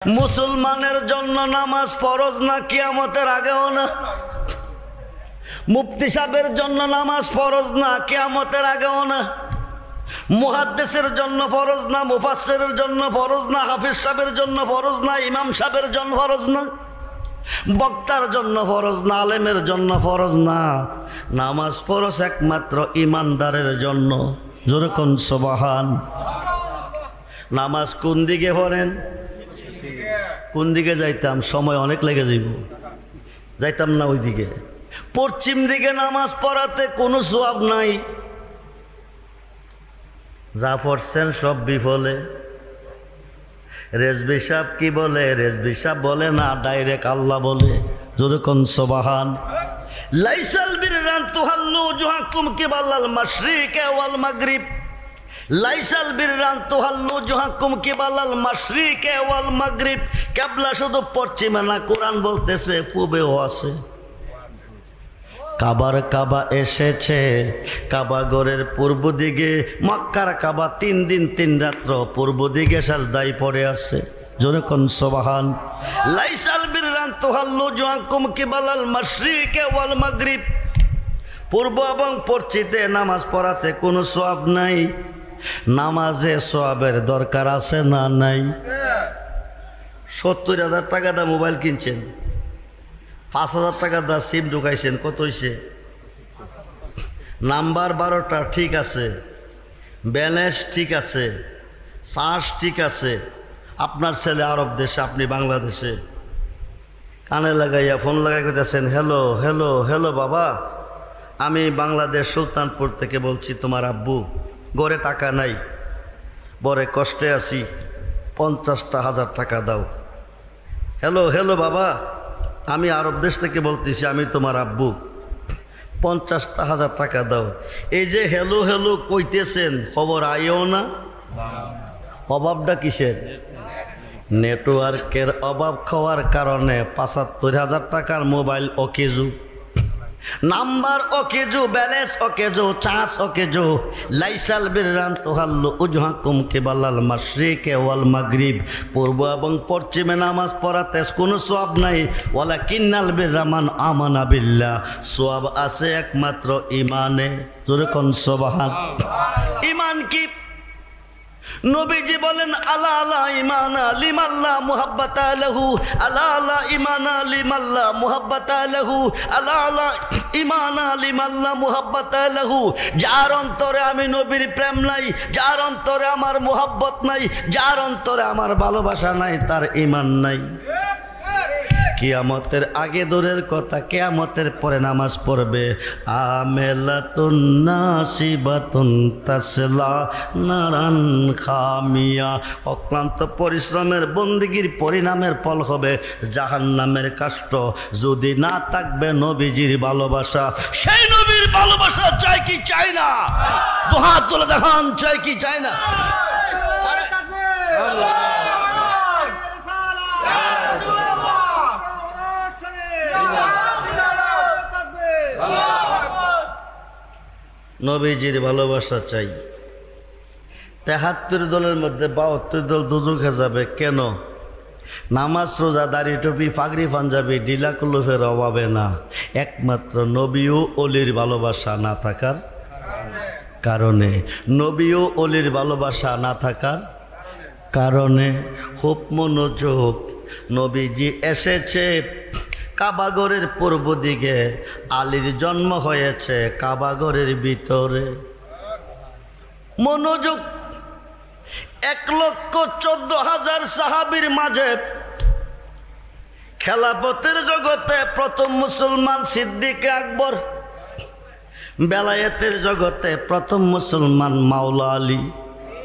মুসলমানের জন্য নামাজ ফরজ না কিয়ামতের আগেও না? মুফতি সাহেবের জন্য নামাজ ফরজ না কিয়ামতের আগেও না? মুহাদ্দিসের জন্য ফরজ না, মুফাসসিরের জন্য ফরজ না, হাফিজ সাহেবের জন্য ফরজ না, ইমাম সাহেবের জন্য ফরজ না, বক্তার জন্য ফরজ না, আলেমের জন্য ফরজ না। নামাজ ফরজ একমাত্র ইমানদারের জন্য। জোরে কোন সুবহান। নামাজ কোন দিকে পড়েন? কোন দিকে যাইতাম? সময় অনেক লেগে যাইব, যাইতাম না ওই দিকে। পশ্চিম দিকে নামাজ পড়াতে কোনো সওয়াব নাই। যা পড়ছেন সব বিফলে। রেজবি সাহেব কি বলে? রেজবি সাহেব বলে না, ডাইরেক্ট আল্লাহ বলে। যদি কোন সুবহান। লাইসাল বিররান তুহাল্লু জুহাকুম কিবালাল মাশরিকি ওয়াল মাগরিব। লাইসাল বিররান তুহাল্লু জুহাকুম কিবালাল মাশরিকি ওয়াল মাগরিব। কিবলা শুধু পশ্চিমে না, কোরআন বলতেছে পূবেও আছে। কাবার কাবা এসেছে কাবা ঘরের পূর্ব দিকে। মক্কার কাবা 3 দিন 3 রাত্র পূর্ব দিকে সাজদায় পড়ে আছে। জোরে কোন সুবহান। লাইসাল বিররান তুহাল্লু জুহাকুম কিবালাল মাশরিকি ওয়াল মাগরিব। পূর্ব এবং পশ্চিমে নামাজ পড়াতে কোনো সওয়াব নাই। নামাজে সওয়াবের দরকার আছে না নাই? 70,000 টাকা দা মোবাইল কিনছেন, 5,000 টাকা দা সিম ঢুকাইছেন, কত হয়েছে? নাম্বার 12টা ঠিক আছে, ব্যালেন্স ঠিক আছে, চার্জ ঠিক আছে। আপনার ছেলে আরব দেশে, আপনি বাংলাদেশে। কানে লাগাইয়া ফোন লাগাই করতেছেন, হ্যালো হ্যালো হ্যালো বাবা, আমি বাংলাদেশ সুলতানপুর থেকে বলছি, তোমার আব্বু ঘরে টাকা নাই, বড় কষ্টে আছি, 50,000 টাকা দাও। হ্যালো হ্যালো বাবা, আমি আরব দেশ থেকে বলতেছি, আমি তোমার আব্বু, 50,000 টাকা দাও। এই যে হ্যালো হ্যালো কইতেছেন, খবর আইও না? অভাবটা কিসের? নেটওয়ার্কের অভাব খাওয়ার কারণে 75,000 টাকার মোবাইল অকেজু, নাম্বার অকেজু, ব্যালেন্স অকেজু, চার্জ অকেজু। লাইসাল বিররান তুহাল্লু উজহাকুম কিবালাল মাশরিকি ওয়াল মাগরিব। পূর্ব এবং পশ্চিমে নামাজ পড়াতে কোনো সওয়াব নাই। ওয়ালাকিন্নাল বিররা মান আমানা বিল্লাহ। সওয়াব আছে একমাত্র ইমানে। জোরে কোন সুবহান। ইমান কি? নবীজি বলেন, আলা আলা ইমানা লিমাল্লা মুহাব্বাতা লাহু, আলা আলা ইমানা লিমাল্লা মুহাব্বাতা লাহু, আলা আলা ইমানা লিমাল্লা মুহাব্বাতা লাহু। যার অন্তরে আমি নবীর প্রেম নাই, যার অন্তরে আমার মুহাব্বত নাই, যার অন্তরে আমার ভালোবাসা নাই, তার ঈমান নাই। কিয়ামতের আগে দূরের কথা, কিয়ামতের পরে নামাজ পড়বে। আমেলাতুন নাসিবাতুন তাসলা নারান খামিয়া। অক্লান্ত পরিশ্রমের বন্দেগীর পরিণামের ফল হবে জাহান্নামের কাষ্ট। যদি না থাকবে নবীজির ভালোবাসা, সেই নবীর ভালোবাসা চাই কি চাই না? দুহাত তুলে দেখান, চাই কি চাই না? নবীজির ভালোবাসা চাই। 73 দলের মধ্যে 72 দল দুজখে যাবে। কেন? নামাজ, রোজা, দাড়ি, টুপি, পাগড়ি, পাঞ্জাবি, ডিলা কুলুফের অভাবে না, একমাত্র নবী ও অলির ভালোবাসা না থাকার কারণে। নবী ও অলির ভালোবাসা না থাকার কারণে। খুব মনোযোগ। নবীজি এসেছে কাবাগরের পূর্ব দিকে, আলীর জন্ম হয়েছে কাবাগরের ভিতরে। মনোযোগ। 1,14,000 সাহাবীর মাঝে খেলাফতের জগতে প্রথম মুসলমান সিদ্দিক আকবর, বেলায়েতের জগতে প্রথম মুসলমান মাওলা আলী।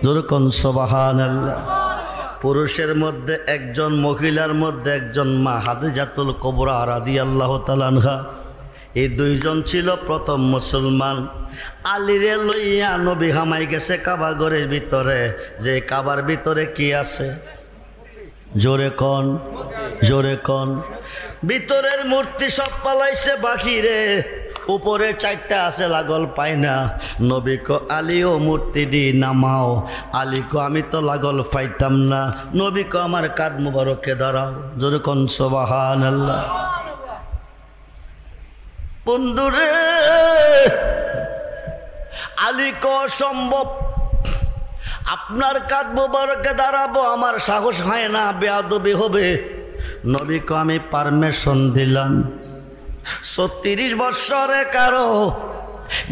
জোরে কোন সুবহানাল্লাহ। পুরুষের মধ্যে একজন, মহিলার মধ্যে একজন, মা খাদিজাতুল কুবরা রাদিয়াল্লাহু তাআলা আনহা। এই 2 জন ছিল প্রথম মুসলমান। আলীরে লইয়া নবী হামাই গেছে কাবাগরের ভিতরে। যে কাবার ভিতরে কি আছে? জোরে কোন, জোরে কোন। ভিতরের মূর্তি সব পালাইছে বাহিরে। উপরে 4টা আছে লাগল পাই না নবী কো আলীও মূর্তি দি নামাও আলী কো আমি তো লাগল পাইতাম না নবী কো আমার কাঁধ মুবারকে দাঁড়াও জোরে কোন সুবহানাল্লাহ বন্ধুরে আলী কো সম্ভব আপনার কাঁধ মুবারকে দাঁড়াবো আমার সাহস হয় না বেয়াদবি হবে নবী কো আমি পারমিশন দিলাম 36 বছরে কারো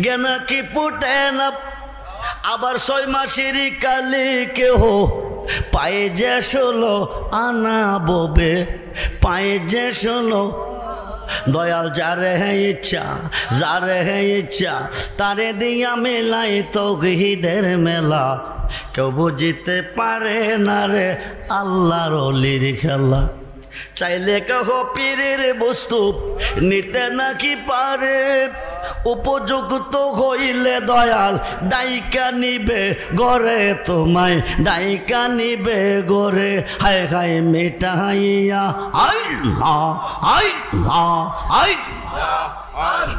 জ্ঞান কি ফুটে না আবার 6 মাসের কালি কেহ পায়ে যে 16 আনা ববে পায়ে যে 16 দয়াল যারে ইচ্ছা তারে দিয়া মেলাই তৌহিদের মেলা কেউ বুঝিতে পারে না রে আল্লাহর ওলির খেলা চাইলে কেহ পীরের বস্তু নিতে নাকি পারে উপযুক্ত হইলে দয়াল ডাইকা নিবে গরে তোমায় ডাইকা নিবে গরে হায় হায় মেটাইয়া আল্লাহ আল্লাহ আল্লাহ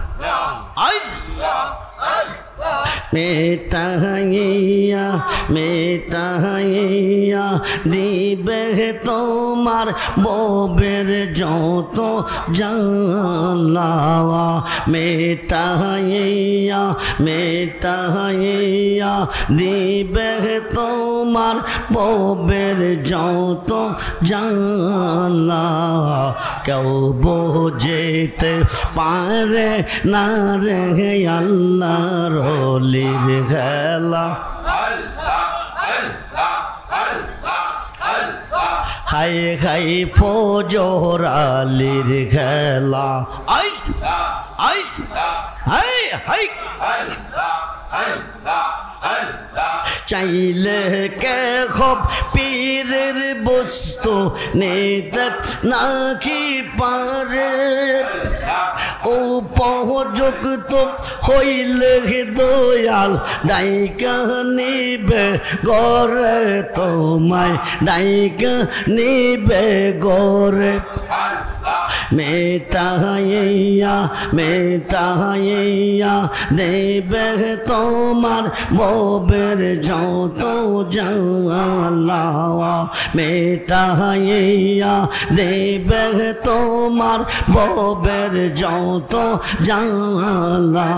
মেটাইয়া দিবে তোমার ববের যত জালা মেটাইয়া দিবে তোমার ববের যত জালা কেউ বুঝিতে পারে না রে আল্লাহর ওলির খেলা হাই হাই ফজর আলীর খেলা আই আই হাই হাই চাইলে কে খব পীরের বস্তু নিতে নাকি পারে উপযুক্ত হইলে দয়াল ডাইকা নিবে গরে তোমায় ডাইকা নিবে গরে মেটাইয়া দেবে তোমার ববের যত জালা মেটাইয়া দেবে তোমার ববের যত জালা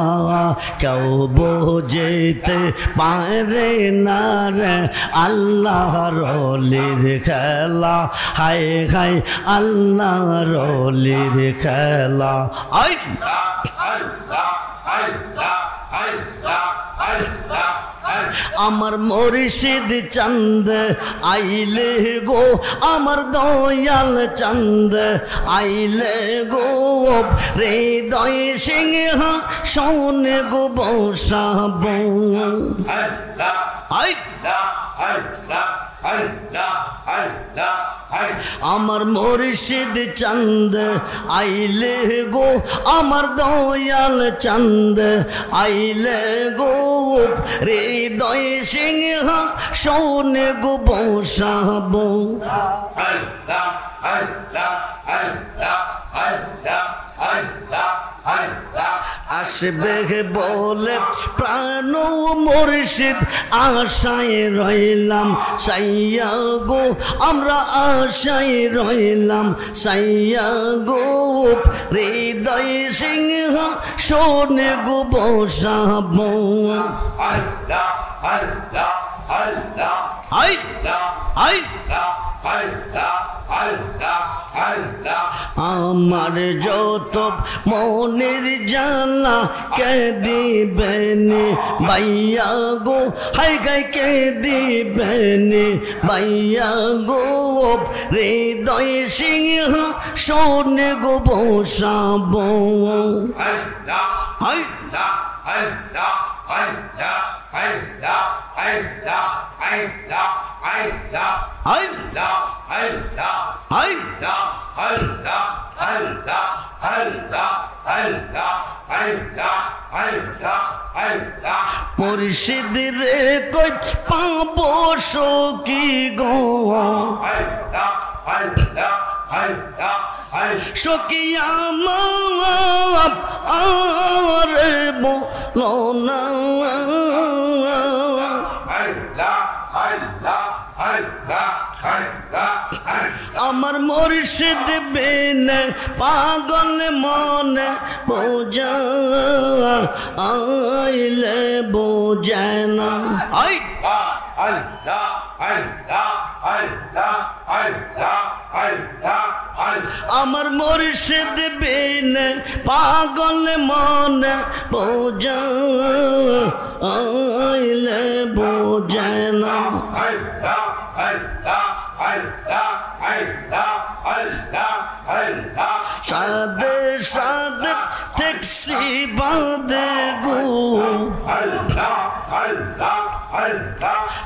কেউ বুঝিতে পারে না রে আল্লাহর ওলির খেলা হায় হায় আল্লাহর ওলির খেলা আমার মুর্শিদ চন্দ আইলে গো আমার দয়াল চন্দ আইলে গো হৃদয় সিংহ সোনে গো বসাব আমার মুর্শিদ চন্দ আইলে গো আমার দয়াল চন্দ আইলে গো হৃদয় সিংহ সোনে গো বসাব আসবে বলে প্রাণ মুর্শিদ আশায় রইলাম সাইয়া গো আমরা আশায় রইলাম সাইয়া গো হৃদয় সিংহ সোনে গো বসাব আমার যত মনের জ্বালা কে দিবেন বাইয়া গো হাই গাই কে দিবেন বাইয়া গো হৃদয় সিংহ সোনে গো বসাব মুর্শিদ রে কই পাবো সখী গো সকিয়া আরে বলো না আমার মুর্শিদ বিনে পাগল মনে বোঝা আইলে বোঝে না আমার মুর্শিদ বিনে পাগল মনে বোঝা আইলে বোঝে না সাদে সাদে ট্যাক্সি বাঁধে গো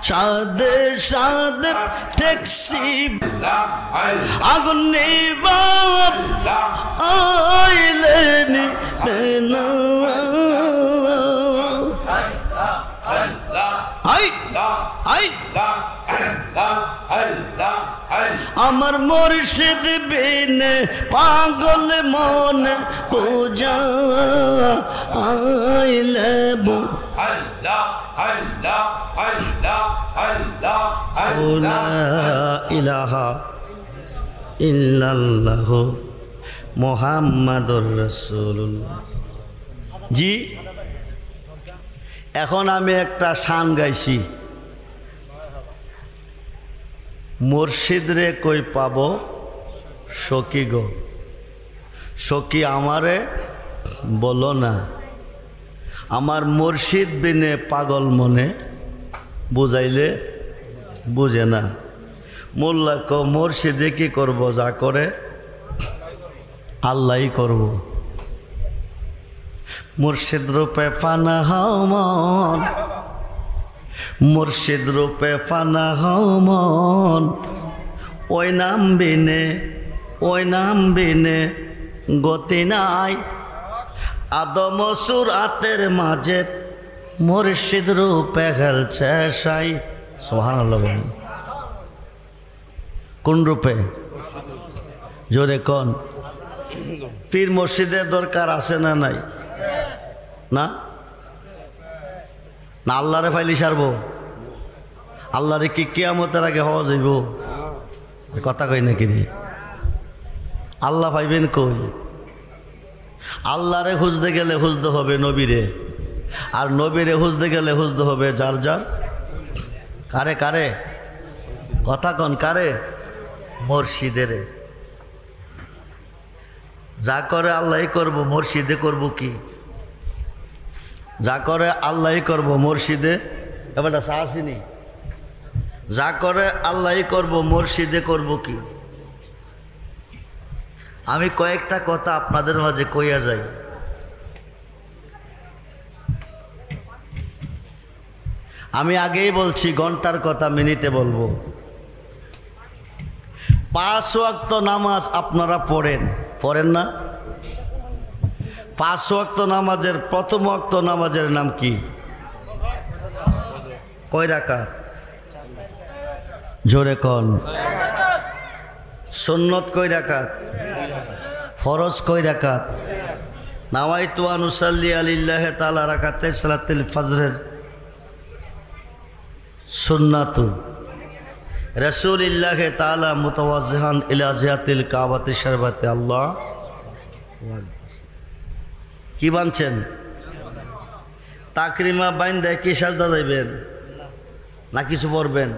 সাদে সাদে ট্যাক্সি আগুন নিবা আইলে নিবে আমার মুর্শিদ বিনে পাগল মনে বোঝা আইলে লা ইলাহা ইল্লাল্লাহ মুহাম্মাদুর রাসূলুল্লাহ। জি, এখন আমি একটা শান গাইছি, মুর্শিদ রে কই পাব সখী গো, সখী আমারে বলো না, আমার মুর্শিদ বিনে পাগল মনে বুঝাইলে বুঝে না। মোল্লা ক মুর্শিদে কি করব, যা করে আল্লাহই করব। মুর্শিদ রূপে ফানা হও মন, মুর্শিদ রূপে ফানা হও মন, ওই নাম বিনে গতি নাই। আদম সুরাতের মাঝে মুর্শিদ রূপে খেলছে সাই। সুবহানাল্লাহ। কোন রূপে? জোরে কোন? পীর মুর্শিদের দরকার আছে না নাই? না না আল্লাহরে ফাইলি সারবো? আল্লাহরে কি কিয়ামতের আগে হওয়া যাইব? কথা কই নাকি রে? আল্লাহ পাইবেন কই? আল্লাহরে খুঁজতে গেলে খুঁজতে হবে নবীরে, আর নবীরে খুঁজতে গেলে খুঁজতে হবে যার যার কারে কারে? কথা কন কারে? মুর্শিদেরে। যা করে আল্লাহই করব, মুর্শিদে করব কি? যা করে আল্লাহই করব, মুর্শিদে এবার আসিনি। যা করে আল্লাহই করব, মুর্শিদে করব কি? আমি কয়েকটা কথা আপনাদের মাঝে কইয়া যাই। আমি আগেই বলছি ঘন্টার কথা মিনিটে বলবো। 5 ওয়াক্ত নামাজ আপনারা পড়েন না? 5 ওয়াক্ত নামাজের প্রথম ওয়াক্ত নামাজের নাম কি? কয় রাকাত? জোরে কোন? সুন্নত কয় রাকাত? ফরজ কয় রাকাত? নাওয়াইতু আন উসাল্লি আলিল্লাহি তাআলা রাকাতে সালাতুল ফজরের সুন্নাতু রাসূলিল্লাহি তাআলা মুতাওয়াজ্জিহান ইলা জিহাতিল কাবাতি শরবাতে আল্লাহ। কি বানছেন? তাকরিমা বাইন্দা কি সাজদা যাইবেন না কিছু পড়বেন?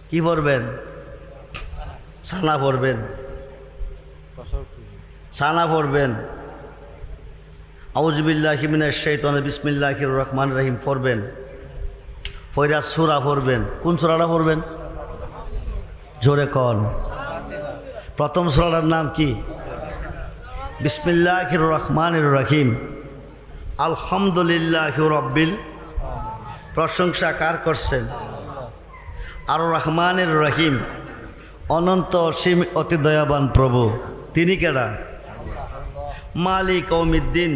কি পড়বেন? সানা পড়বেন, সানা পড়বেন। আউযু বিল্লাহি মিনাশ শাইতানির বিসমিল্লাহির রহমানির রহিম পড়বেন। ফয়রা সূরা পড়বেন। কোন সূরাটা পড়বেন? জোরে কোন? প্রথম সূরাটার নাম কি? বিসমিল্লাহির রহমানির রহিম। আলহামদুলিল্লাহি রাব্বিল, প্রশংসা কার করছেন? আর রহমানির রহিম, অনন্ত অসীম অতি দয়াবান প্রভু। তিনি কেডা? মালিক ইয়াউমিদ্দিন,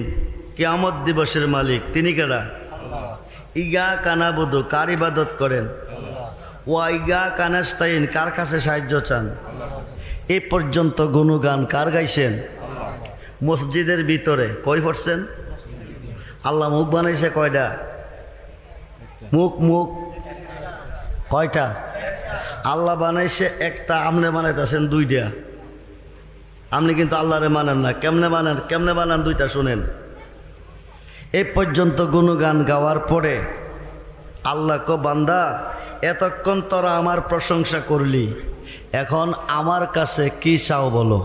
কিয়ামত দিবসের মালিক। তিনি কেডা? ইয়া কানাবুদু, কার ইবাদত করেন? ওয়া ইয়া কানাস্তাইন, কার কাছে সাহায্য চান? এই পর্যন্ত গুণগান কার গাইছেন? মসজিদের ভিতরে কই পড়ছেন? আল্লাহ মুখ বানাইছে কয়টা? মুখ কয়টা? আল্লাহ বানাইছে একটা, আপনি বানাইতেছেন দুইটা। আপনি কিন্তু আল্লাহরে মানেন না। কেমনে বানান দুইটা শুনেন। এই পর্যন্ত গুণগান গাওয়ার পরে আল্লাহ কো বান্দা এতক্ষণ তোরা আমার প্রশংসা করলি, এখন আমার কাছে কি চাও বলো।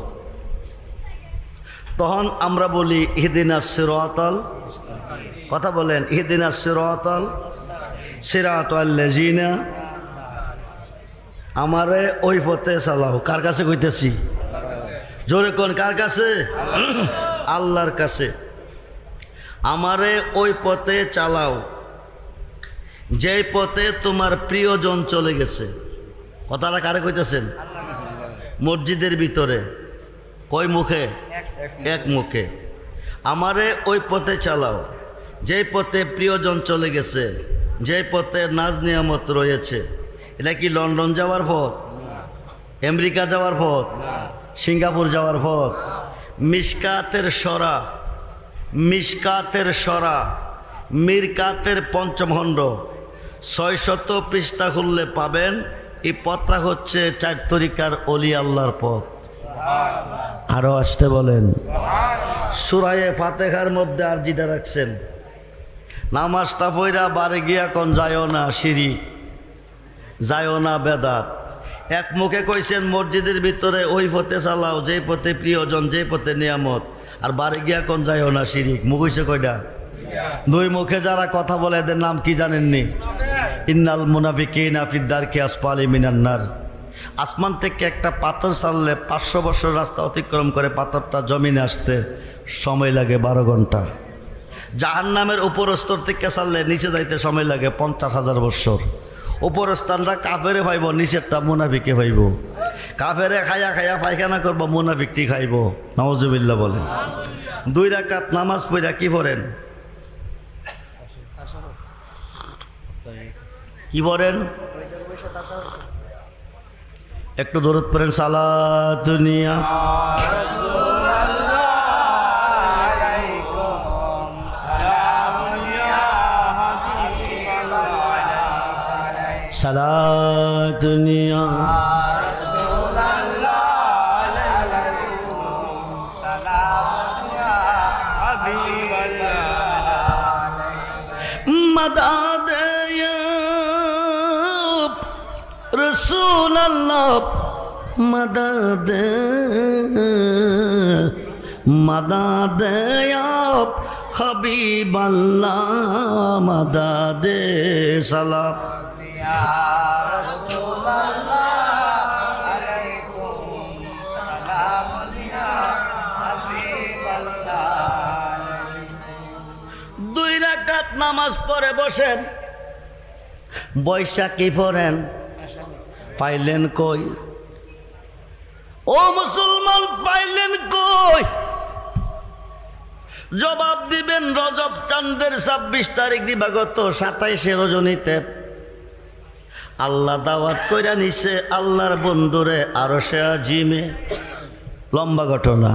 তখন আমরা বলি ইহদিনাস সিরাতাল, কথা বলেন, ইহদিনাস সিরাতাল সিরাতাল্লাযিনা, আমারে ওই পথে চালাও। কার কাছে কইতেছি? জোরে কোন, কার কাছে? আল্লাহর কাছে। আমারে ওই পথে চালাও যে পথে তোমার প্রিয়জন চলে গেছে। কথাটা কারে কইতেছেন? মসজিদের ভিতরে কয় মুখে? এক মুখে। আমারে ওই পথে চালাও যে পথে প্রিয়জন চলে গেছে, যে পথে নাজ নিয়ামত রয়েছে। এটা কি লন্ডন যাওয়ার পথ? আমেরিকা যাওয়ার পথ? সিঙ্গাপুর যাওয়ার পথ? মিশকাতের সরা মিরকাতের পঞ্চম খণ্ড 600 পৃষ্ঠা খুললে পাবেন এই পথটা হচ্ছে 4 তরিকার অলি আল্লাহর পথ। আরো আসতে বলেন। সূরায়ে ফাতিহার মধ্যে আর জিদা রাখছেন, নামাজটা পড়া বাড়ি গিয়া কোন যায়ও না শিরিক, যায়ও না বেদাত। এক মুখে কইছেন মসজিদের ভিতরে ওই পথে চালাও যেই পথে প্রিয়জন, যেই পথে নিয়ামত, আর বাড়ি গিয়া কোন যায়ও না শিরিক। মুখ হইছে কয়টা? দুই মুখে যারা কথা বলে এদের নাম কি জানেননি? ইন্নাল মুনাফিকিনা ফিদ দারকি আসফালি মিনান নার। আসমান থেকে একটা পাথর ছাড়লে 500 বছর রাস্তা অতিক্রম করে পাথরটা জমিনে আসতে সময় লাগে 12 ঘন্টা। জাহান্নামের উপর স্তর থেকে ছাড়লে নিচে যাইতে সময় লাগে 50,000 বছর। উপর স্থানটা কাফেরে পাইব, নিচেরটা মুনাফিকে পাইব। কাফেরে খায়া পায়খানা করবো, মুনাফিকটি খাইব। নাউজুবিল্লাহ বলেন। 2 রাকাত নামাজ পড়া কি পড়েন? কি পড়েন? একটু দরুদ পড়েন। সালাতুনিয়া সালাতুনিয়া মদদ রসূল আল্লাহ, মদদ মদদ হাবিব আল্লাহ, মদদ সালাম নামাজ পড়ে বসেন, বৈশাখী পড়েন, পাইলেন কই? ও মুসলমান পাইলেন কই? জবাব দিবেন রজব চাঁদের 26 তারিখ দিবাগত 27 রজনীতে আল্লাহ দাওয়াত কইরা নিছে আল্লাহর বন্ধুরে আরশে আজিমে। লম্বা ঘটনা।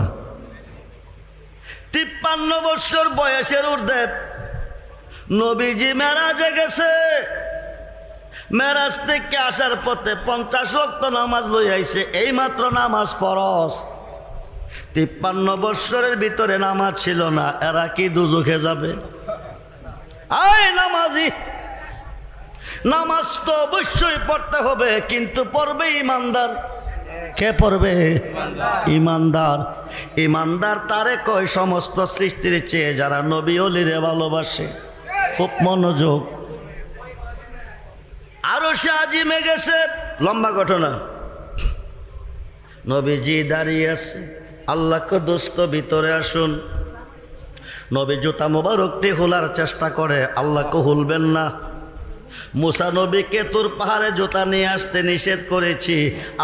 53 বছর বয়সের ঊর্ধ্বে নবীজি মেরাজে গেছে। মেরাজ থেকে আসার পথে 50 ওয়াক্ত নামাজ লই আইছে। এই মাত্র নামাজ ফরজ। 53 বছরের ভিতরে নামাজ ছিল না। এরা কি দুজখে যাবে? আয় নামাজি, নামাজ তো অবশ্যই পড়তে হবে, কিন্তু পড়বে ইমানদার। কে পড়বে? ইমানদার। ইমানদার তারে কয় সমস্ত সৃষ্টির চেয়ে যারা নবী ওলিরে ভালোবাসে। খুব মনোযোগ। আরো সে আজিমে গেছে। লম্বা ঘটনা। নবীজি দাঁড়িয়ে আছে। আল্লাহকে দোস্ত ভিতরে আসুন। নবী জুতা মোবারক দিয়ে খোলার চেষ্টা করে, আল্লাহকে হুলবেন না। মুসা নবীকে তুর পাহাড়ে জুতা নিয়ে আসতে নিষেধ করেছি,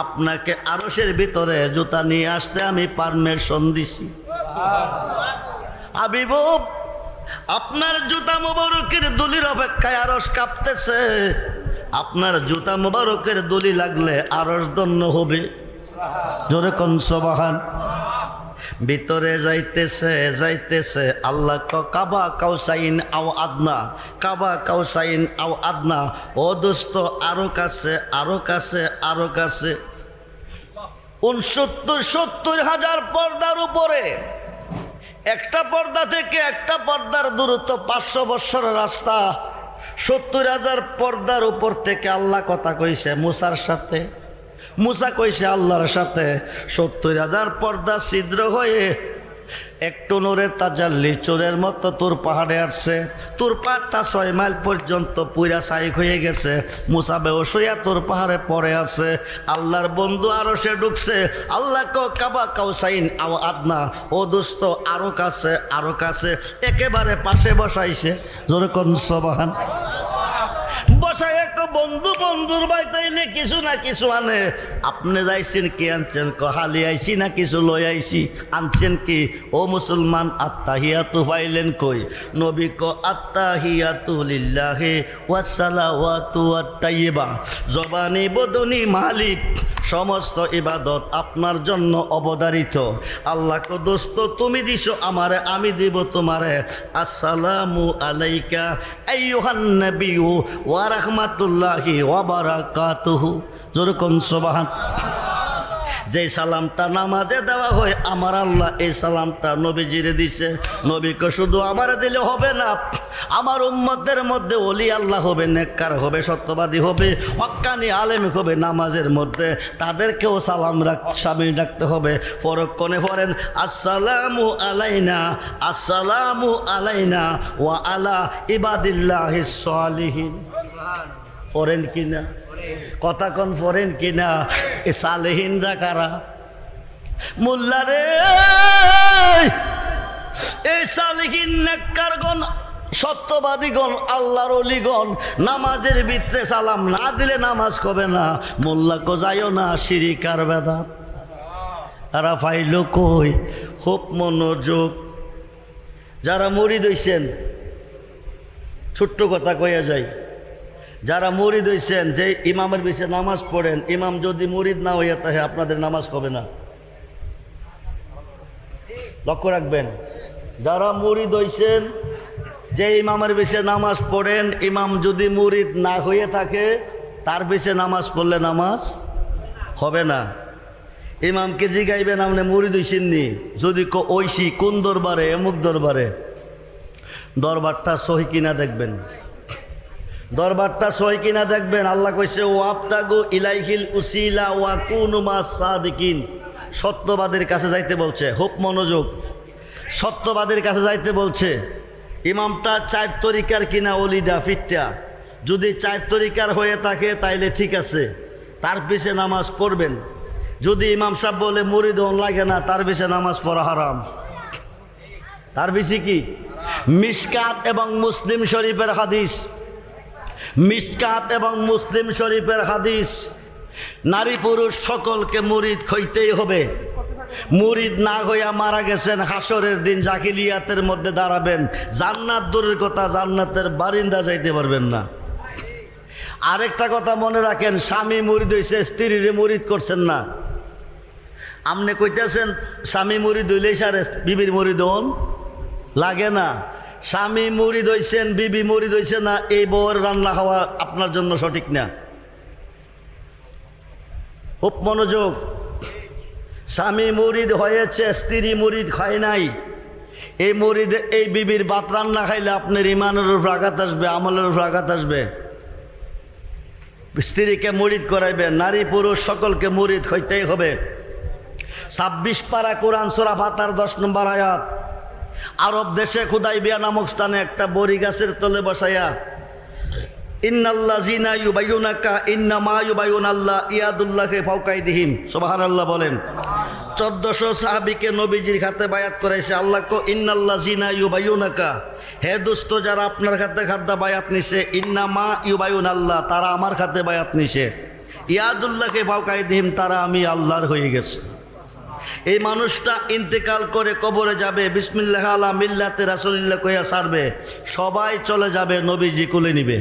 আপনাকে আরশের ভিতরে জুতা নিয়ে আসতে আমি পারমিশন দিছি। হাবিব, আপনার জুতা মোবারকের দুলির অপেক্ষায় আরশ কাঁপতেছে। আপনার জুতা মোবারকের দুলি লাগলে আরশ ধন্য হবে। জোরে কোন সুবহান। ভিতরে যাইতেছে যাইতেছে আল্লাহ কাবা কাউসাইন আও আদনা, কাবা কাউসাইন আও আদনা। ও দোস্ত আরো কাছে আরো কাছে আরো কাছে। 69-70 হাজার পর্দার উপরে, একটা পর্দা থেকে একটা পর্দার দূরত্ব 500 বৎসরের রাস্তা। 70 হাজার পর্দার উপর থেকে আল্লাহ কথা কইছে মুসার সাথে, মুসা কইছে আল্লাহর সাথে। 70 হাজার পর্দা ছিদ্র হয়ে একটু নূরের তাজাল্লি চোরের মতো তোর পাহাড়ে আসছে। তোর পাহাড়টা 6 মাইল পর্যন্ত পুরা সাইক হয়ে গেছে। মুসা বেহুশ হইয়া তোর পাহাড়ে পড়ে আছে। আল্লাহর বন্ধু আরো সে ঢুকছে। আল্লাহ কাবা কাউসাইন আও আদনা, ও দোস্ত আরো কাছে আরো কাছে, একেবারে পাশে বসাইছে। জোরে কোন সুবহান। বসাই একটা বন্ধু বন্ধুর বাইতাইলে কিছু না কিছু আনে। আপনি যাইছেন কি আনছেন? হালি আইছি না কিছু লই আইছি। আনছেন কি? ও মুসলমান আত্তাহিয়াতু পাইলেন কই? নবী ক আত্তাহিয়াতু লিল্লাহি ওয়াস সালাওয়াতু ওয়াত তাইয়্যিবা। জবানি বদনি মালিক সমস্ত ইবাদত আপনার জন্য অবধারিত। আল্লাহ কো দোস্ত তুমি দিছো আমারে, আমি দিব তোমারে। আসসালামু আলাইকা আইয়ুহান নবিয়্যু ওয়া রাহমাতুল্লাহি ওয়া বারাকাতুহু। জোরে কোন সুবহান। যে সালামটা নামাজে দেওয়া হয় আমার আল্লাহ এই সালামটা নবীজিরে দিছে। নবীকে শুধু আমারে দিলে হবে না, আমার উম্মতের মধ্যে ওলি আল্লাহ হবে, নেককার হবে, সত্যবাদী হবে, হক্কানি আলেম হবে নামাজের মধ্যে, তাদেরকেও সালাম সামিল রাখতে হবে। পরক্ষণে পড়েন আসসালামু আলাইনা, আসসালামু আলাইনা ওয়া আলা ইবাদিল্লাহিস সালিহিন। পড়েন কিনা? কথা কোন পড়েন কিনা? এ সালেহিনরা কারা? মোল্লা রে, এই সালেহিন নেককারগণ, সত্যবাদীগণ, আল্লাহর ওলিগণ নামাজের ভিতরে সালাম না দিলে নামাজ হবে না। মোল্লা কো যাইও না, শিরিক আর বেদাত। তারা পাইল কই? খুব মনোযোগ। যারা মুরিদ হইছেন, ছোট্ট কথা কইয়া যায়, যারা মুরিদ হইছেন, যে ইমামের পিছে নামাজ পড়েন, ইমাম যদি মুরিদ না হইয়া থাকে আপনাদের নামাজ হবে না। লক্ষ্য রাখবেন, যারা মুরিদ হইছেন, যে ইমামের পিছে নামাজ পড়েন, ইমাম যদি মুরিদ না হয়ে থাকে তার পিছে নামাজ পড়লে নামাজ হবে না। ইমামকে জিগাইবেন আপনি মুরিদ হইছেননি? যদি ওইসি কোন দরবারে? এমুক দরবারে। দরবারটা সহি কিনা দেখবেন, দরবারটা সহি কিনা দেখবেন। আল্লাহ কইছে ওয়াবতাগু ইলাইহিল উসিলা ওয়া কুনু মাস সাদিকিন। সত্যবাদের কাছে যাইতে বলছে, খুব মনোযোগ। সত্যবাদের কাছে যাইতে বলছে। ইমামটা 4 তরিকার কিনা ওলিদা ফিটটা, যদি 4 তরিকার হয়ে থাকে তাইলে ঠিক আছে, তার পিছে নামাজ পড়বেন। যদি ইমাম সাহেব বলে মুরিদ লাগে না, তার পিছে নামাজ পড়া হারাম। তার পিছে কি? মিশকাত এবং মুসলিম শরীফের হাদিস, মিশকাত এবং মুসলিম শরীফের হাদিস, নারী পুরুষ সকলকে মুরিদ হইতেই হবে। মুরিদ না হইয়া মারা গেছেন, হাসরের দিন জাকিলিয়াতের মধ্যে দাঁড়াবেন, জান্নাত দূরের কথা জান্নাতের বারিন্দা যাইতে পারবেন না। আরেকটা কথা মনে রাখেন, স্বামী মুরিদ হইছে, স্ত্রীরে মুরিদ করছেন না। আপনি কইতেছেন স্বামী মুরিদ হইলেই সারে বিবির মুরিদ হন লাগে না। স্বামী মুরিদ হইছেন, বিবি মুরিদ হইছে না, এই বউয়ের রান্না খাওয়া আপনার জন্য সঠিক না। খুব মনোযোগ। স্বামী মুরিদ হয়েছে, স্ত্রী মুরিদ খায় নাই। এই মুরিদ, এই বিবির ভাত রান্না খাইলে আপনার ইমানের উপর আঘাত আসবে, আমলের উপর আঘাত আসবে। স্ত্রীকে মুরিদ করাইবে, নারী পুরুষ সকলকে মুরিদ হইতেই হবে। 26 পারা কোরআন সূরা ফাতার 10 নম্বর আয়াত। আরব দেশে খুদাইবিয়া নামক স্থানে একটা বড়ি গাছের তলে বসাইয়া ইন্নাল্লাযিনা ইউবাইয়ুনাকা ইন্নামা ইউবাইয়ুনাল্লাহ ইয়াদুল্লাহি ফাওকা আইদিহিম। সুবহানাল্লাহ বলেন। 1400 সাহাবীকে নবীজির হাতে বায়াত করাইছে। আল্লাহ কো ইন্নাল্লাযিনা ইউবাইয়ুনাকা, হে দোস্ত যারা আপনার হাতে খাদ্দা বায়াত নিছে, ইন্নামা ইউবাইয়ুনাল্লাহ, তারা আমার হাতে বায়াত নিছে, ইয়াদুল্লাহি ফাওকা আইদিহিম, তারা আমি আল্লাহর হয়ে গেছে। এই মানুষটা ইন্তেকাল করে কবরে যাবে, বিসমিল্লাহ আলা মিল্লাতে রাসূলিল্লাহ কইয়া ছাড়বে, সবাই চলে যাবে, নবীজি কোলে নিবে,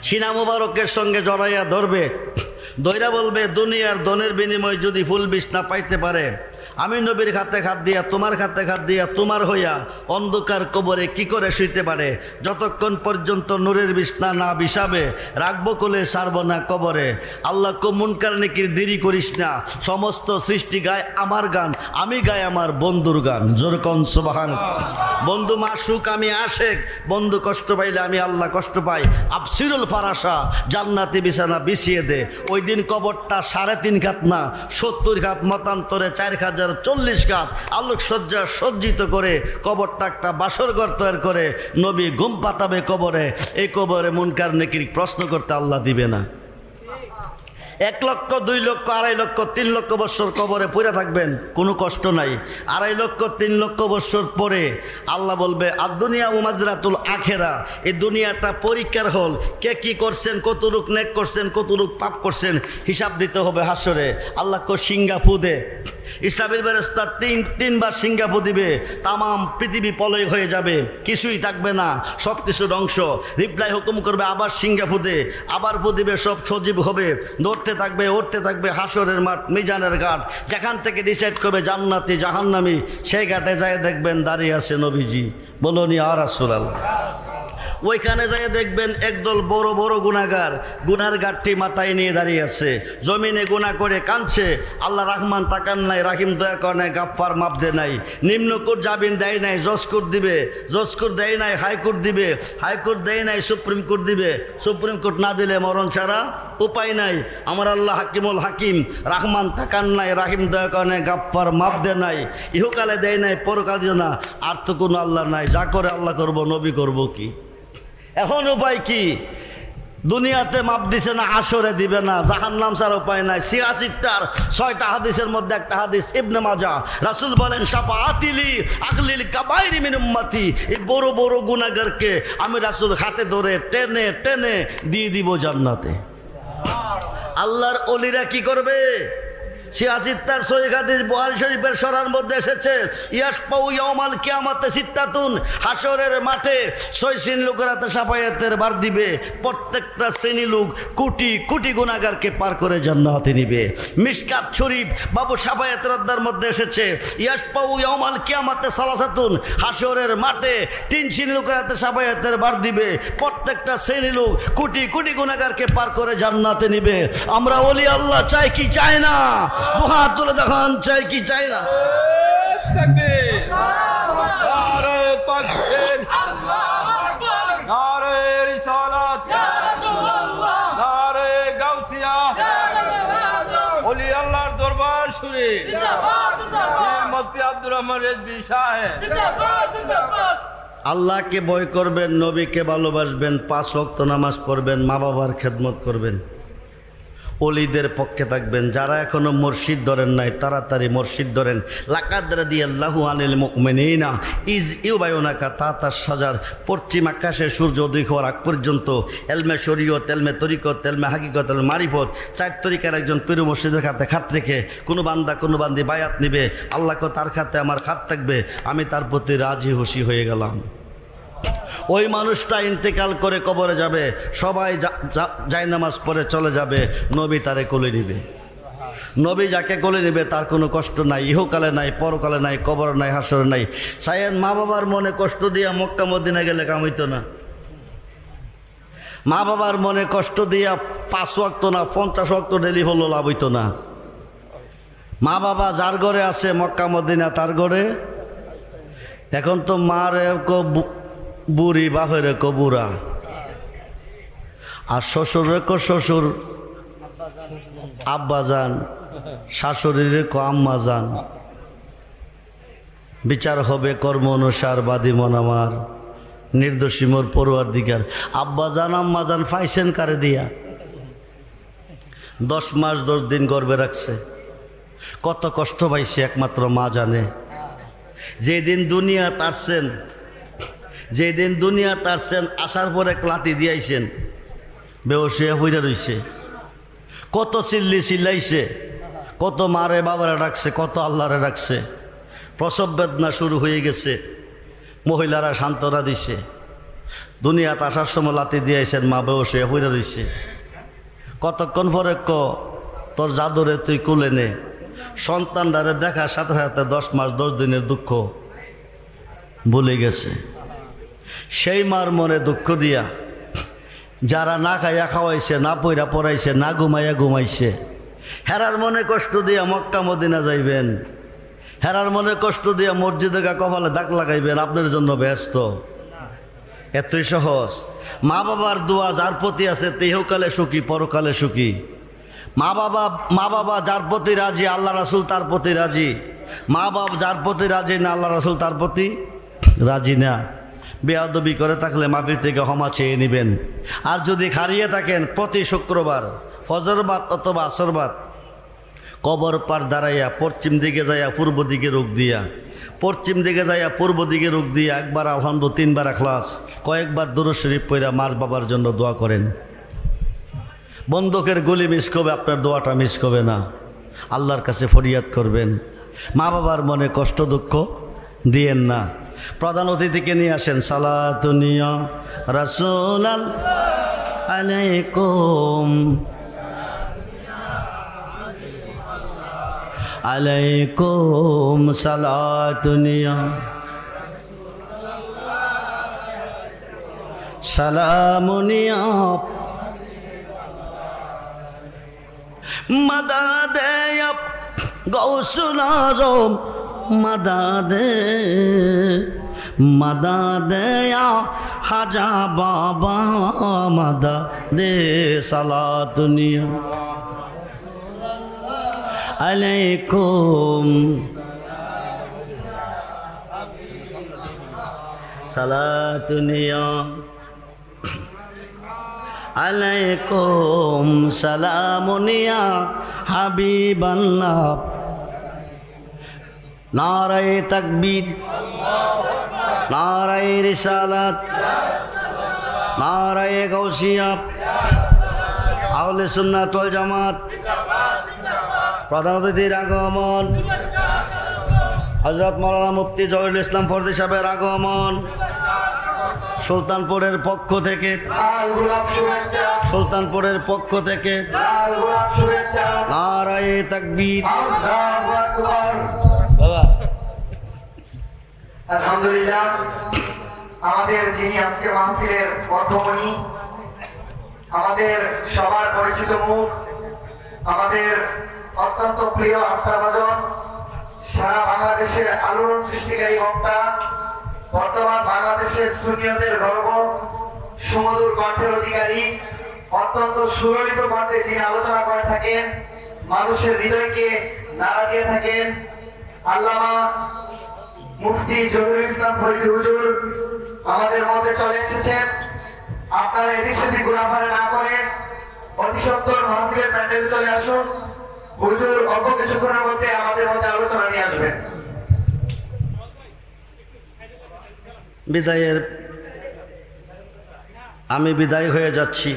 সিনা মুবারকের সঙ্গে জড়াইয়া ধরবে, দইরা বলবে দুনিয়ার ধনের বিনিময় যদি ফুল বিষ না পাইতে পারে, আমি নবীর খাতে খাত দিয়া তোমার খাতে খাত দিয়া তোমার হইয়া অন্ধকার কবরে কি করে শুইতে পারে? যতক্ষণ পর্যন্ত নূরের বিছনা না বিছাবে রাখবো কোলে সারব না কবরে। আল্লাহ কো মুনকার নেকির দেরি করিস না, সমস্ত সৃষ্টি গায় আমার গান, আমি গাই আমার বন্ধুর গান। জোর কোন সুবহানাল্লাহ। বন্ধু মাসুক, আমি আশেক, বন্ধু কষ্ট পাইলে আমি আল্লাহ কষ্ট পাই। আফসিরুল ফারাসা, জান্নাতি বিছানা বিছিয়ে দে। ওই দিন কবরটা 3.5 খাত না 70 খাত, মতান্তরে 4040 খাত আলোকসজ্জা সজ্জিত করে কবরটা একটা বাসর ঘর তৈরি করে নবী ঘুম পাতাবে কবরে। এই কবরে মুনকার নেকির প্রশ্ন করতে আল্লাহ দিবে না। 1 লক্ষ 2 লক্ষ 2.5 লক্ষ 3 লক্ষ বছর কবরে পড়ে থাকবেন, কোনো কষ্ট নাই। 2.5 লক্ষ 3 লক্ষ বছর পরে আল্লাহ বলবে আর দুনিয়া উমাজরাতুল আখেরা, এই দুনিয়াটা পরীক্ষার হল। কে কি করছেন, কতটুক নেক করছেন, কতটুক পাপ করছেন, হিসাব দিতে হবে হাসরে। আল্লাহ কো সিঙ্গাফু দে। ইসলামের ফেরেশতা তিনবার সিঙ্গাফু দিবে, তামাম পৃথিবী পলয় হয়ে যাবে, কিছুই থাকবে না, সব কিছু ধ্বংস। রিপ্লাই হুকুম করবে আবার সিঙ্গাফু দে, আবার ফু দিবে, সব সজীব হবে, দৌড়তে থাকবে, উঠতে থাকবে। হাসরের মাঠ, মিজানের ঘাট, যেখান থেকে ডিসাইড করবে জান্নাতি জাহান্নামী, সেই ঘাটে যায় দেখবেন দাঁড়িয়ে আছে নবীজি। বলুন ইয়া রাসূলুল্লাহ। ওইখানে যাই দেখবেন একদল বড় বড় গুনাহগার, গুনার গাঠটি মাথায় নিয়ে দাঁড়িয়ে আছে, জমিনে গুনাহ করে কাঁদছে। আল্লাহ রহমান তাকান নাই, রাহিম দয়া করে নাই, গাফফার মাপ দে নাই। নিম্নকোর্ট জামিন দেয় নাই, জজকোর্ট দিবে, জজকোর্ট দেয় নাই, হাইকোর্ট দিবে, হাইকোর্ট দেয় নাই, সুপ্রিম কোর্ট দিবে, সুপ্রিম কোর্ট না দিলে মরণ ছাড়া উপায় নাই। আমার আল্লাহ হাকিমুল হাকিম, রহমান তাকান নাই, রাহিম দয়া করে নাই, গাফফার মাপ দে নাই। ইহকালে দেয় নাই, পরকালে দেয় না। আর তো কোনো আল্লাহ নাই, যা করে আল্লাহ করবো, নবী করবো কি? এখন উপায় কি? দুনিয়াতে মাপ দিছে না, আসরে দিবে না, জাহান্নাম ছাড়া উপায় নাই। 86টার 6টা হাদিসের মধ্যে একটা হাদিস ইবনে মাজাহ, রাসূল বলেন শাফাআতিলি আখলিল কাবাইরি মিন উম্মতি, এই বড় বড় গুনাহগারকে আমি রাসূল হাতে ধরে টেনে টেনে দিয়ে দিব জান্নাতে। আল্লাহর ওলিরা কি করবে? 86টার 6 হাদিস বুখারী শরীফের সরার মধ্যে এসেছে, ইয়াসপাউ ইয়াউমাল কিয়ামাতে সিত্তাতুন, হাসরের মাঠে 6 শ্রেণীর লোকের হাতে শাফায়াতের বার দিবে। প্রত্যেকটা শ্রেণী লোক কোটি কোটি গুনাহগারকে পার করে জান্নাতে নিবে। মিশকাত শরীফ বাবু শাফায়াতের অধ্যায়ের মধ্যে এসেছে, ইয়াসপাউ ইয়াউমাল কিয়ামাতে সালাসাতুন, হাসরের মাঠে 3 শ্রেণীর লোকের হাতে শাফায়াতের বার দিবে। প্রত্যেকটা শ্রেণী লোক কোটি কোটি গুনাহগারকে পার করে জান্নাতে নিবে। আমরা ওলি আল্লাহ চাই কি চাই না? দুহাত তুলে দেখান, চাই কি চাই না? দরবার শুনে আব্দুর রহমান রেজভী সাহেব, আল্লাহকে ভয় করবেন, নবীকে ভালোবাসবেন, 5 ওয়াক্ত নামাজ পড়বেন, মা বাবার খেদমত করবেন, ওলিদের পক্ষে থাকবেন। যারা এখনো মসজিদ ধরেন নাই তাড়াতাড়ি মসজিদ ধরেন। লাকাদ রাদিয়াল্লাহু আনিল মুমিনিনা ইজ ইউবায়ুনাকা তাহতা শাজার, পশ্চিম আকাশে সূর্য উদয় হওয়ার আগ পর্যন্ত এলমে শরীয়ত, এলমে তরিকত, এলমে হাকিকত, এলমে মারিফত, 4 তরিকার একজন পীর মুর্শিদের খাতে খাত রেখে কোনো বান্দা কোনো বান্দি বায়াত নিবে, আল্লাহকে তার খাতে আমার খাত থাকবে, আমি তার প্রতি রাজি খুশি হয়ে গেলাম। ওই মানুষটা ইন্তেকাল করে কবরে যাবে, সবাই যায় নামাজ পড়ে চলে যাবে, নবী তারে কোলে নিবে। নবী যাকে কোলে নিবে তার কোনো কষ্ট নাই, ইহকালে নাই, পরকালে নাই, কবর নাই, হাসর নাই। সায়েন মা বাবার মনে কষ্ট দিয়া মক্কা মদিনা গেলে কাম হইতো না। মা বাবার মনে কষ্ট দিয়া 5 ওয়াক্ত না 50 ওয়াক্ত ডেলি হলো লাভ হইতো না। মা বাবা যার ঘরে আছে মক্কা মদিনা তার ঘরে। এখন তো মারে বুড়ি, বাপের কো বুড়া, আর শ্বশুরে কো শ্বশুর আব্বা যান, শাশুড়িরে কো আম্মা যান। বিচার হবে কর্ম অনুসার, বাদী মন আমার, নির্দোষী মোর পরওয়ারদিগার। আব্বা যান আম্মা যান পাইছেন কারে দিয়া? 10 মাস 10 দিন গর্ভে রাখছে, কত কষ্ট পাইছে একমাত্র মা জানে। যেদিন দুনিয়া তারছেন, যেদিন দুনিয়া তারছেন, আসার পরে ক্লাতি দিয়াইছেন, বেহোশ হয়ে পইরা রইছে। কত চিল্লাইছে, কত মারে বাবারা ডাকছে, কত আল্লাহরে ডাকছে। প্রসব বেদনা শুরু হয়ে গেছে, মহিলারা সান্ত্বনা দিছে। দুনিয়াতে আসার সময় লাতি দিয়াইছেন, মা বেহোশ হয়ে পইরা রইছে। কতক্ষণ পরে তোর জাদুরে তুই কুলে নে। সন্তানটারে দেখার সাথে সাথে 10 মাস 10 দিনের দুঃখ ভুলে গেছে। সেই মার মনে দুঃখ দিয়া যারা না খাইয়া খাওয়াইছে, না পইরা পড়াইছে, না ঘুমাইয়া ঘুমাইছে, হেরার মনে কষ্ট দিয়া মক্কা মদিনা যাইবেন, হেরার মনে কষ্ট দিয়া মসজিদে কপালে দাগ লাগাইবেন, আপনার জন্য ব্যস্ত। এতই সহজ। মা বাবার দোয়া যার প্রতি আছে তেহকালে সুখী পরকালে সুখী। মা বাবা যার প্রতি রাজি আল্লাহ রাসূল তার প্রতি রাজি। মা বাপ যার প্রতি রাজি না আল্লাহ রাসূল তার প্রতি রাজি না। বেয়াদবি করে থাকলে মাফির থেকে ক্ষমা চেয়ে নেবেন। আর যদি হারিয়ে থাকেন প্রতি শুক্রবার ফজরবাদ অথবা আসরবাদ কবর পার দাঁড়াইয়া পশ্চিম দিকে যাইয়া পূর্ব দিকে রোগ দিয়া, পশ্চিম দিকে যাইয়া পূর্ব দিকে রোগ দিয়া একবার আলহামদুলিল্লাহ 3 বার ইখলাস কয়েকবার দুরূদ শরীফ পড়া মার বাবার জন্য দোয়া করেন। বন্দুকের গুলি মিস করবে, আপনার দোয়াটা মিস করবে না। আল্লাহর কাছে ফরিয়াদ করবেন, মা বাবার মনে কষ্ট দুঃখ দিয়েন না। প্রধান অতিথিকে নিয়ে আসেন। সালাতুনিয়া রাসূলাল আলাইকুম আলাইকুম সালাতুনিয়া সালামুনিয়া মাদাদে গৌসুল আজম মাদাদে মাদাদে হাজা বাবা মাদাদে সালাতুনিয়া আলাইকুম সালাতুনিয়া আলাইকুম সালামুনিয়া হাবিবাল্লাহ। নারায়ে তাকবীর, নারায়ে রিসালাত, নারায়ে গাউসিয়া, আহলে সুন্নাত ওয়াল জামাত। প্রধান অতিথির আগমন, হযরত মাওলানা মুফতি জহিরুল ইসলাম ফরদী সাহেবের আগমন। সুলতানপুরের পক্ষ থেকে, সুলতানপুরের পক্ষ থেকে নারায়ে তাকবীর। আলহামদুলিল্লাহ, আমাদের যিনি আজকে মাহফিলের পথমণি, আমাদের সবার পরিচিত মুখ, আমাদের অত্যন্ত প্রিয় আস্থাভাজন, সারা বাংলাদেশের আলোড়ন সৃষ্টিকারী বক্তা, বর্তমান বাংলাদেশের সুন্নিয়তের গর্ব, সুমধুর কণ্ঠের অধিকারী, অত্যন্ত সুললিত কণ্ঠে যিনি আলোচনা করে থাকেন, মানুষের হৃদয়কে নাড়া দিয়ে থাকেন, আল্লামা মুফতি জহিরুল ইসলাম ফরিদী হুজুর আমাদের মধ্যে চলে এসেছেন। আপনারা এদিক সেদিক ঘোরাফেরা না করে অতি সত্বর মাহফিলের প্যান্ডেলে চলে আসুন। হুজুর অল্প কিছুক্ষণের মধ্যে আমাদের মধ্যে আলোচনা নিয়ে আসবেন। বিদায়ের আমি বিদায় হয়ে যাচ্ছি।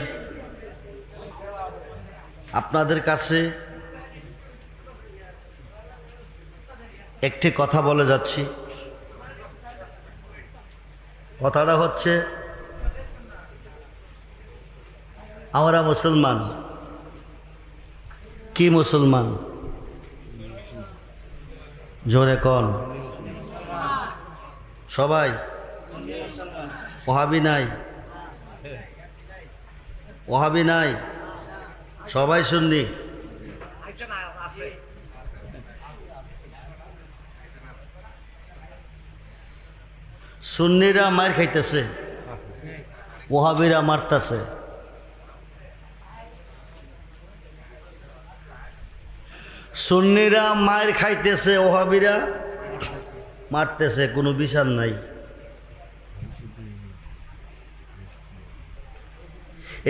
আপনাদের কাছে একটি কথা বলে যাচ্ছি। কথাটা হচ্ছে, আমরা মুসলমান। কি মুসলমান? জোরে কোন? সবাই? ওহাবি নাই? ওহাবি নাই? সবাই সুন্নি? সুন্নিরা মার খাইতেছে, ওহাবিরা মারতেছে। সুন্নিরা মার খাইতেছে, ওহাবিরা মারতেছে, কোনো বিচার নাই।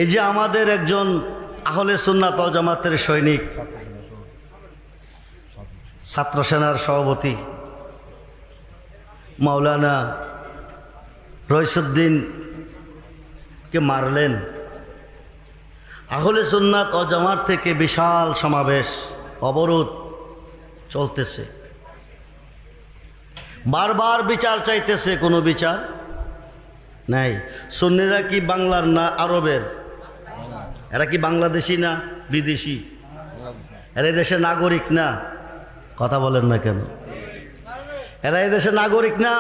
এই যে আমাদের একজন আহলে সুন্নাত ওয়াল জামাতের সৈনিক, ছাত্র সেনার সভাপতি মাওলানা রইসুদ্দিনকে মারলেন। আহলে সুন্নাত ওয়াল জামাত থেকে বিশাল সমাবেশ, অবরোধ চলতেছে, বারবার বিচার চাইতেছে, কোনো বিচার নাই। সুন্নিরা কি বাংলার না আরবের? এরা কি বাংলাদেশি না বিদেশি? এরা এই দেশের নাগরিক না? কথা বলেন না কেন? এরা এই দেশের নাগরিক না?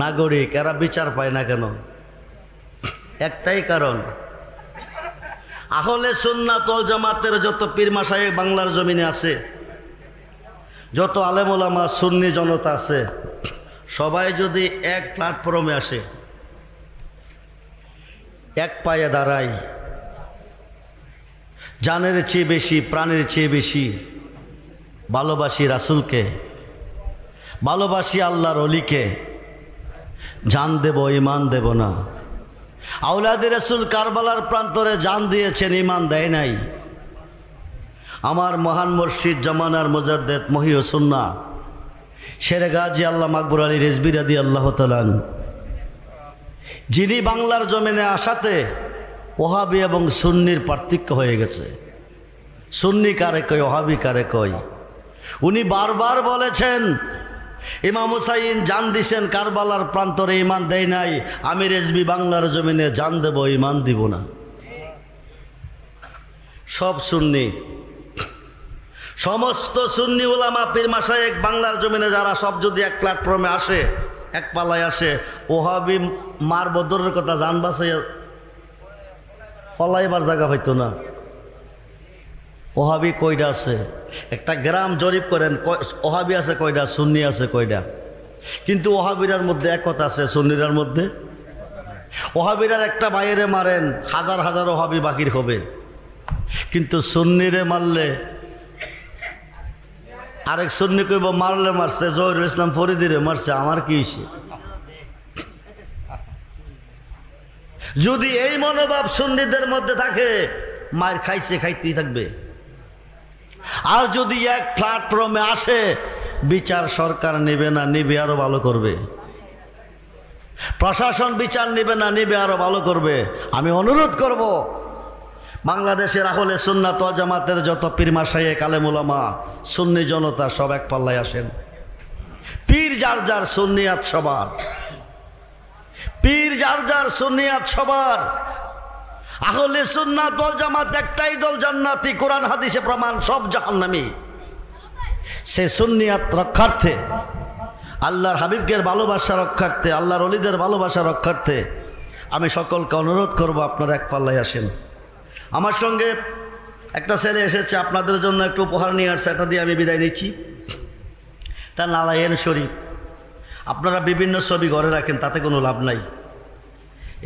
নাগরিক। এরা বিচার পায় না কেন? একটাই কারণ, আহলে সুন্নাত ওয়াল জামাতের যত পীর মাশায়েখ বাংলার জমিনে আছে, যত আলেম ওলামা সুন্নি জনতা আছে, সবাই যদি এক প্ল্যাটফর্মে আসে, এক পায়ে দাঁড়াই, জানের চেয়ে বেশি, প্রাণের চেয়ে বেশি ভালোবাসি রাসূলকে, ভালোবাসি আল্লাহর ওলিকে, জান দেব ঈমান দেব না। আওলাদে রাসূল কারবালার প্রান্তরে জান দিয়েছেন, ঈমান দেয় নাই। আমার মহান মুর্শিদ জামানার মুজাদ্দেদ মহিউ সুন্নাহ শেরে গাজী আল্লামা আকবর আলী রিজভী রাদিয়াল্লাহু তাআলা যিনি বাংলার জমিনে আসাতে ওহাবি এবং সুন্নির পার্থক্য হয়ে গেছে। সুন্নি কারে কয়, ওহাবি কারে কয়। উনি বারবার বলেছেন, ইমাম হুসাইন জান দিছেন কারবালার প্রান্তরে, ঈমান দেয় নাই। আমি রিজভী বাংলার জমিনে জান দেব, ঈমান দিব না। সব সুন্নি, সমস্ত সুন্নি উলামা পীর মাশায়েখ বাংলার জমিনে যারা সব যদি এক প্ল্যাটফর্মে আসে, এক পাল্লায় আসে, ওহাবি মার বদরের কথা জান বাঁচাই ফলাইবার জায়গা পাইতো না। ওহাবি কয়টা আছে? একটা গ্রাম জরিপ করেন, ওহাবি আছে কয়টা, সুন্নি আছে কয়টা? কিন্তু ওহাবিরার মধ্যে একতা আছে, সুন্নিরার মধ্যে। ওহাবিরার একটা বাইরে মারেন, হাজার হাজার ওহাবি বাকির হবে। কিন্তু সুন্নিরে মারলে আরেক সুন্নি কইব মারলে মারছে, জহিরুল ইসলাম ফরিদিরে মারছে, আমার কি হইছে? যদি এই মনোভাব সুন্নিদের মধ্যে থাকে, মার খাইছে, খাইতেই থাকবে। আর যদি এক প্ল্যাটফর্মে আসে, বিচার সরকার নেবে না, নেবে আরো ভালো করবে। প্রশাসন বিচার নেবে না, নেবে আরো ভালো করবে। আমি অনুরোধ করব, বাংলাদেশের আহলে সুন্নাত ওয়াল জামাতের যত পীর মাশায়েখ আলেম ওলামা সুন্নি জনতা সব এক পাল্লায় আসেন। পীর যার যার, সুন্নিয়াত সবার। পীর যার যার, সুন্নিয়াত সবার। আহলে সুন্নাত ওয়াল জামাত একটাই দল, জান্নাতি। কোরআন হাদিসে প্রমাণ, সব জাহান্নামী। সে সুন্নিয়াত রক্ষার্থে, আল্লাহর হাবিবকে ভালোবাসা রক্ষার্থে, আল্লাহর ওলিদের ভালোবাসা রক্ষার্থে আমি সকলকে অনুরোধ করব, আপনারা এক পাল্লায় আসেন। আমার সঙ্গে একটা ছেলে এসেছে, আপনাদের জন্য একটু উপহার নিয়ে আসছে, এটা দিয়ে আমি বিদায় নিচ্ছি। এটা নারায়ণ শরীফ। আপনারা বিভিন্ন ছবি ঘরে রাখেন, তাতে কোনো লাভ নাই।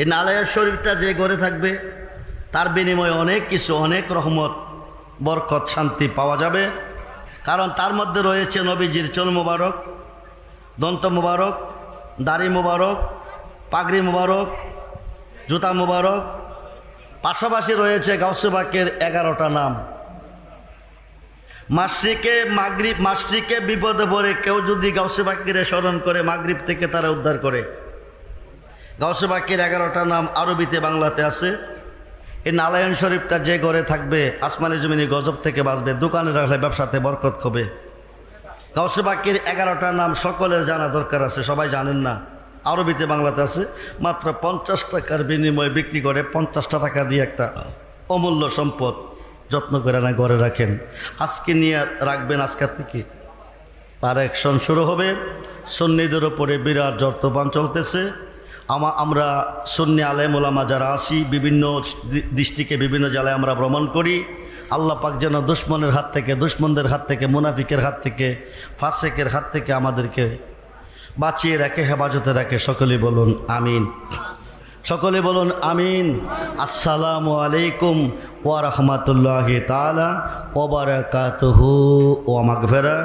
এই নারায়ণ শরীফটা যে ঘরে থাকবে, তার বিনিময়ে অনেক কিছু, অনেক রহমত, বরকত, শান্তি পাওয়া যাবে। কারণ তার মধ্যে রয়েছে নবীজির চুল মুবারক, দন্ত মুবারক, দাড়ি মুবারক, পাগড়ি মুবারক, জুতা মুবারক, পাশাপাশি রয়েছে গাউসে পাকের 11টা নাম। মাসরিকে বিপদে পড়ে কেউ যদি গাউসে পাকের স্মরণ করে, মাগরিব থেকে তারা উদ্ধার করে। গাউসে পাকের 11টা নাম আরবিতে, বাংলাতে আছে। এই নারায়ণ শরীফটা যে ঘরে থাকবে, আসমানি জমিনি গজব থেকে বাঁচবে, দোকানে রাখলে ব্যবসাতে বরকত হবে। গাউসে পাকের 11টা নাম সকলের জানা দরকার আছে, সবাই জানেন না। আরবিতে, বাংলাতে আছে। মাত্র 50 টাকার বিনিময়ে বিক্রি করে, 50টা টাকা দিয়ে একটা অমূল্য সম্পদ যত্ন করে না ঘরে রাখেন। আজকে নিয়ে রাখবেন, আজকের থেকে তার অ্যাকশন শুরু হবে। সুন্নিদের ওপরে বিরাট জর্তবান চলতেছে। আমরা সুন্নি আলেম ওলামা যারা আসি, বিভিন্ন ডিস্ট্রিক্টে, বিভিন্ন জেলায় আমরা ভ্রমণ করি। আল্লাহ পাক যেন দুশ্মনের হাত থেকে, দুশ্মনদের হাত থেকে, মুনাফিকের হাত থেকে, ফাসেকের হাত থেকে আমাদেরকে বাঁচিয়ে রাখে, হেফাজতে রাখে। সকলে বলুন আমিন। সকলে বলুন আমিন। আসসালামু আলাইকুম ওয়া রাহমাতুল্লাহি তাআলা ওয়া বারাকাতুহু ওয়া মাগফিরা।